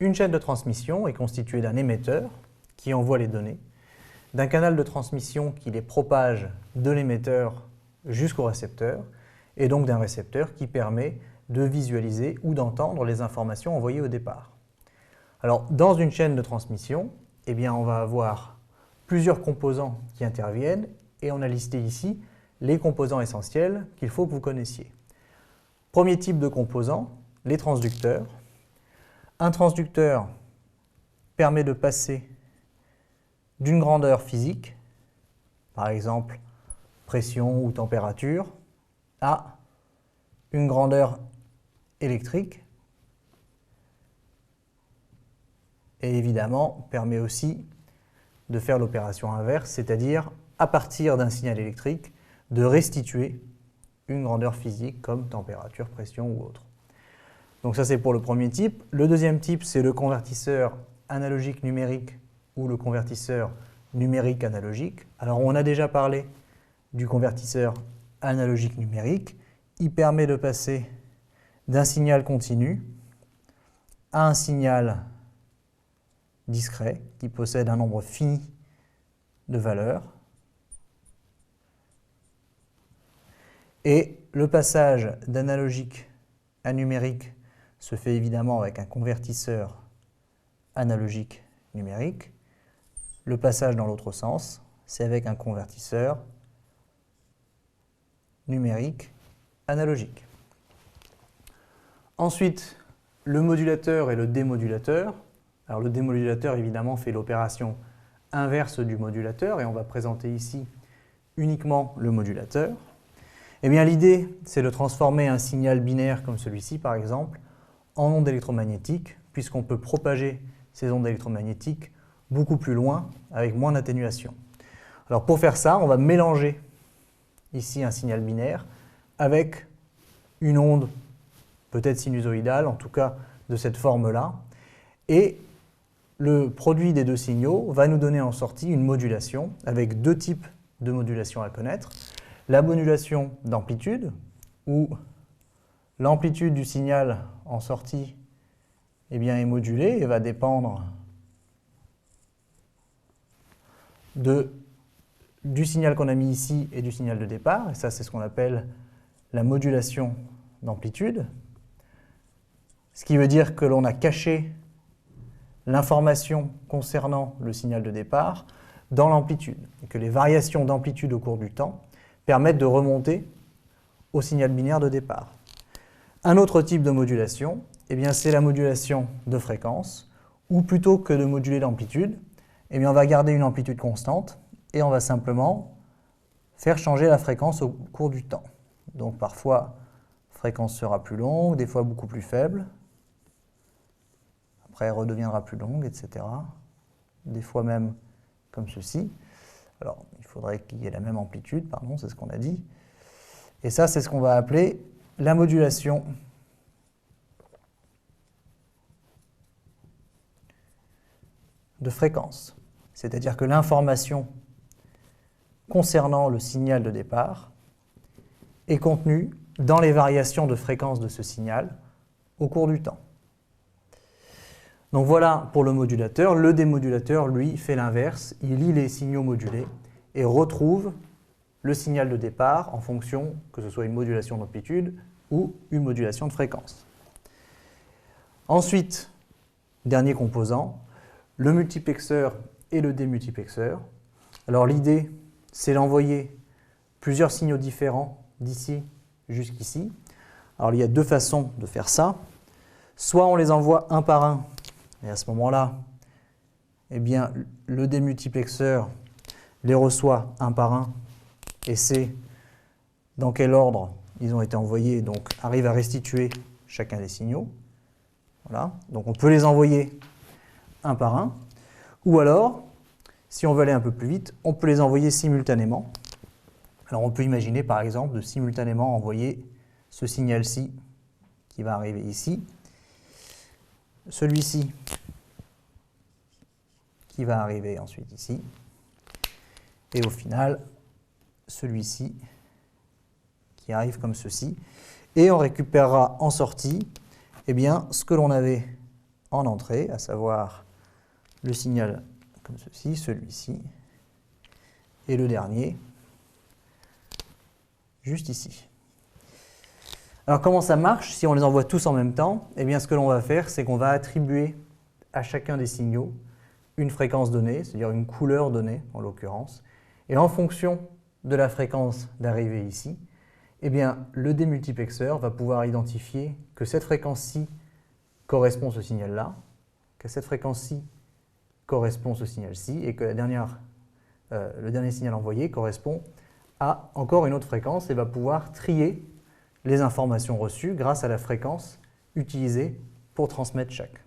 Une chaîne de transmission est constituée d'un émetteur qui envoie les données, d'un canal de transmission qui les propage de l'émetteur jusqu'au récepteur, et donc d'un récepteur qui permet de visualiser ou d'entendre les informations envoyées au départ. Alors, dans une chaîne de transmission, eh bien, on va avoir plusieurs composants qui interviennent, et on a listé ici les composants essentiels qu'il faut que vous connaissiez. Premier type de composants, les transducteurs. Un transducteur permet de passer d'une grandeur physique, par exemple pression ou température, à une grandeur électrique, et évidemment permet aussi de faire l'opération inverse, c'est-à-dire à partir d'un signal électrique, de restituer une grandeur physique comme température, pression ou autre. Donc ça c'est pour le premier type. Le deuxième type c'est le convertisseur analogique numérique ou le convertisseur numérique analogique. Alors on a déjà parlé du convertisseur analogique numérique. Il permet de passer d'un signal continu à un signal discret qui possède un nombre fini de valeurs. Et le passage d'analogique à numérique se fait évidemment avec un convertisseur analogique numérique. Le passage dans l'autre sens, c'est avec un convertisseur numérique analogique. Ensuite, le modulateur et le démodulateur. Alors le démodulateur, évidemment, fait l'opération inverse du modulateur, et on va présenter ici uniquement le modulateur. Eh bien, l'idée, c'est de transformer un signal binaire comme celui-ci, par exemple, en ondes électromagnétiques, puisqu'on peut propager ces ondes électromagnétiques beaucoup plus loin, avec moins d'atténuation. Alors pour faire ça, on va mélanger ici un signal binaire avec une onde peut-être sinusoïdale, en tout cas de cette forme-là, et le produit des deux signaux va nous donner en sortie une modulation, avec deux types de modulation à connaître. La modulation d'amplitude, où l'amplitude du signal en sortie eh bien, est modulée et va dépendre du signal qu'on a mis ici et du signal de départ. Et ça, c'est ce qu'on appelle la modulation d'amplitude. Ce qui veut dire que l'on a caché l'information concernant le signal de départ dans l'amplitude, et que les variations d'amplitude au cours du temps permettent de remonter au signal binaire de départ. Un autre type de modulation, eh bien, c'est la modulation de fréquence, où plutôt que de moduler l'amplitude, eh bien, on va garder une amplitude constante et on va simplement faire changer la fréquence au cours du temps. Donc parfois, la fréquence sera plus longue, des fois beaucoup plus faible. Après, elle redeviendra plus longue, etc. Des fois même comme ceci. Alors, il faudrait qu'il y ait la même amplitude, pardon, c'est ce qu'on a dit. Et ça, c'est ce qu'on va appeler la modulation de fréquence. C'est-à-dire que l'information concernant le signal de départ est contenue dans les variations de fréquence de ce signal au cours du temps. Donc voilà pour le modulateur. Le démodulateur, lui, fait l'inverse. Il lit les signaux modulés et retrouve le signal de départ en fonction que ce soit une modulation d'amplitude ou une modulation de fréquence. Ensuite, dernier composant, le multiplexeur et le démultiplexeur. Alors l'idée, c'est d'envoyer plusieurs signaux différents d'ici jusqu'ici. Alors il y a deux façons de faire ça. Soit on les envoie un par un, et à ce moment-là, eh bien, le démultiplexeur les reçoit un par un et sait dans quel ordre ils ont été envoyés, donc arrive à restituer chacun des signaux. Voilà. Donc on peut les envoyer un par un. Ou alors, si on veut aller un peu plus vite, on peut les envoyer simultanément. Alors on peut imaginer par exemple de simultanément envoyer ce signal-ci qui va arriver ici, celui-ci qui va arriver ensuite ici, et au final, celui-ci qui arrive comme ceci. Et on récupérera en sortie eh bien, ce que l'on avait en entrée, à savoir le signal comme ceci, celui-ci, et le dernier, juste ici. Alors comment ça marche si on les envoie tous en même temps? Eh bien ce que l'on va faire, c'est qu'on va attribuer à chacun des signaux une fréquence donnée, c'est-à-dire une couleur donnée en l'occurrence, et en fonction de la fréquence d'arrivée ici, eh bien le démultiplexeur va pouvoir identifier que cette fréquence-ci correspond à ce signal-là, que cette fréquence-ci correspond à ce signal-ci, et que le dernier signal envoyé correspond à encore une autre fréquence et va pouvoir trier les informations reçues grâce à la fréquence utilisée pour transmettre chaque.